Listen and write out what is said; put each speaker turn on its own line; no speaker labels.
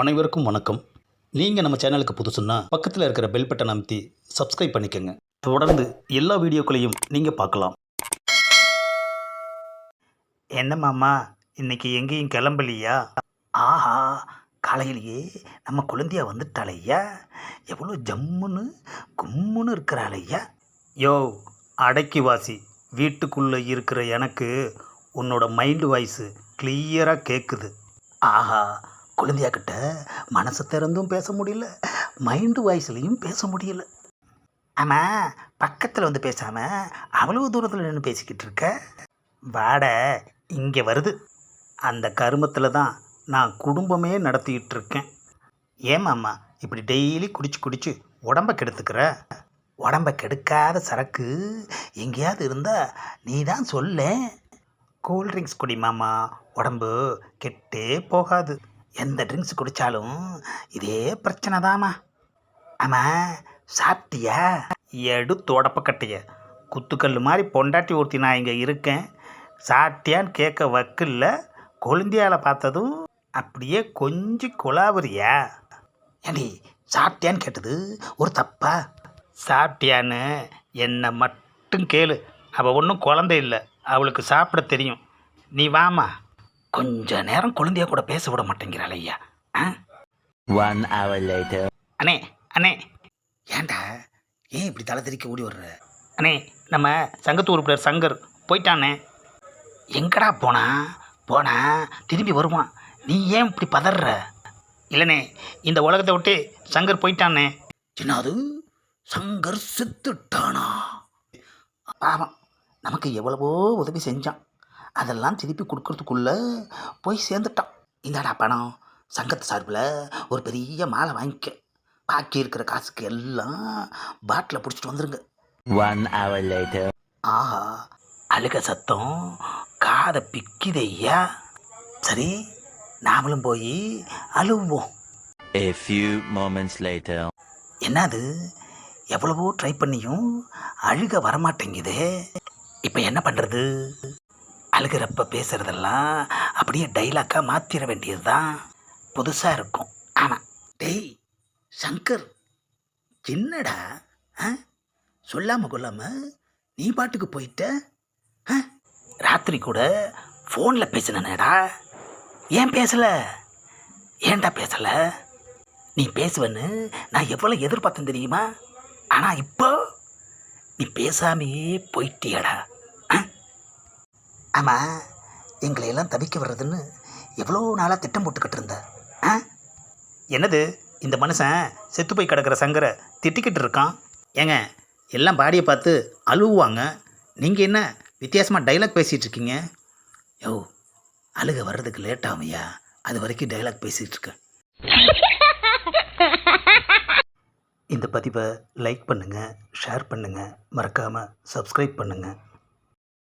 அனைவருக்கும் வணக்கம். நீங்கள் நம்ம சேனலுக்கு புதுசுன்னா பக்கத்தில் இருக்கிற பெல் பட்டன் அமைத்தி சப்ஸ்கிரைப் பண்ணிக்கோங்க. தொடர்ந்து எல்லா வீடியோக்களையும் நீங்கள் பார்க்கலாம்.
என்ன மாமா, இன்னைக்கு எங்கேயும் கிளம்பலையா? ஆஹா, காலையிலேயே நம்ம குழந்தையா வந்துட்டாளையா. எவ்வளோ ஜம்முன்னு கும்முன்னு இருக்கிறாளையா. யோ, அடக்கி வாசி. வீட்டுக்குள்ளே இருக்கிற எனக்கு உன்னோட மைண்டு வாய்ஸு கிளியராக கேட்குது. ஆஹா, குழந்தையாக்கிட்ட மனசை திறந்தும் பேச முடியல, மைண்டு வாய்ஸ்லையும் பேச முடியல. ஆமாம், பக்கத்தில் வந்து பேசாமல் அவ்வளோ தூரத்தில் நின்று பேசிக்கிட்டு இருக்க. வாட இங்கே வருது. அந்த கருமத்தில் தான் நான் குடும்பமே நடத்திக்கிட்டு இருக்கேன். ஏமாம்மா இப்படி டெய்லி குடிச்சு குடிச்சு உடம்பை கெடுத்துக்கிற? உடம்பை கெடுக்காத சரக்கு எங்கேயாவது இருந்தால் நீ தான் சொல்ல. கூல்ட்ரிங்க்ஸ் குடி மாமா, உடம்பு கெட்டே போகாது. எந்த ட்ரிங்க்ஸ் குடித்தாலும் இதே பிரச்சனை தாம்மா. ஆமாம், சாப்பிட்டியா? எடுத்து உடப்பக்கட்டைய குத்துக்கல் மாதிரி பொண்டாட்டி ஊற்றி நான் இங்கே இருக்கேன். சாப்பிட்டியான்னு கேட்க வக்கில்ல. கொழுந்தியால பார்த்ததும் அப்படியே கொஞ்சம் குலாவரியா? ஏண்டி, சாப்பிட்டியான்னு கேட்டது ஒரு தப்பா? சாப்பிட்டியான்னு என்னை மட்டும் கேளு. அவள் ஒன்றும் குழந்தை இல்லை, அவளுக்கு சாப்பிட தெரியும். நீ வாமா. கொஞ்ச நேரம் குழந்தைய கூட பேச விட மாட்டேங்கிறாள் ஐயா.
1 hour later.
அண்ணே அண்ணே, ஏன்டா ஏன் இப்படி தலை தெறிக்க ஓடி வர்ற? அண்ணே, நம்ம சங்கத்து உறுப்பினர் சங்கர் போயிட்டானே. எங்கடா போனா திரும்பி வருவான். நீ ஏன் இப்படி பதற? இல்லைண்ணே, இந்த உலகத்தை விட்டு சங்கர் போயிட்டானே. சின்னது, சங்கர் செத்துட்டானா? பாவம், நமக்கு எவ்வளவோ உதவி செஞ்சான். அதெல்லாம் திருப்பி கொடுக்கறதுக்குள்ளே போய் சேர்ந்துட்டான். இந்தாடா பணம், சங்கத்து சார்பில் ஒரு பெரிய மாலை வாங்கிக்க. பாக்கி இருக்கிற காசுக்கு எல்லாம் பாட்டில் பிடிச்சிட்டு வந்துருங்க.
1 hour later.
ஆஹா, அழுக சத்தம் காதை பிக்குதையா. சரி, நாமளும் போய் அழுவோம்.
A few moments later.
என்னது, எவ்வளவோ ட்ரை பண்ணியும் அழுக வரமாட்டேங்குதே. இப்போ என்ன பண்ணுறது? அழுகிறப்ப பேசுகிறதெல்லாம் அப்படியே டைலாக்காக மாற்றிட வேண்டியது தான். புதுசாக இருக்கும். ஆமாம். டேய் சங்கர், என்னடா சொல்லாமல் கொள்ளாமல் நீ பாட்டுக்கு போயிட்ட? ராத்திரி கூட ஃபோனில் பேசினேடா. ஏன் பேசலை? ஏன்டா பேசலை? நீ பேசுவேன்னு நான் எவ்வளோ எதிர்பார்த்தேன் தெரியுமா? ஆனால் இப்போ நீ பேசாமையே போயிட்டியடா. ஆமாம், எங்களையெல்லாம் தவிக்க வர்றதுன்னு எவ்வளோ நாளாக திட்டம் போட்டுக்கிட்டு இருந்த. என்னது, இந்த மனுஷன் செத்து போய் கிடக்கிற சங்கரை திட்டிக்கிட்டு இருக்கான். ஏங்க, எல்லாம் பாடியை பார்த்து அழுவாங்க, நீங்கள் என்ன வித்தியாசமாக டைலாக் பேசிகிட்டு இருக்கீங்க? யோ, அழுக வர்றதுக்கு லேட் ஆகும்யா, அது வரைக்கும் டைலாக் பேசிகிட்டு இருக்கேன். இந்த பதிவை லைக் பண்ணுங்கள், ஷேர் பண்ணுங்கள், மறக்காமல் சப்ஸ்கிரைப் பண்ணுங்கள்.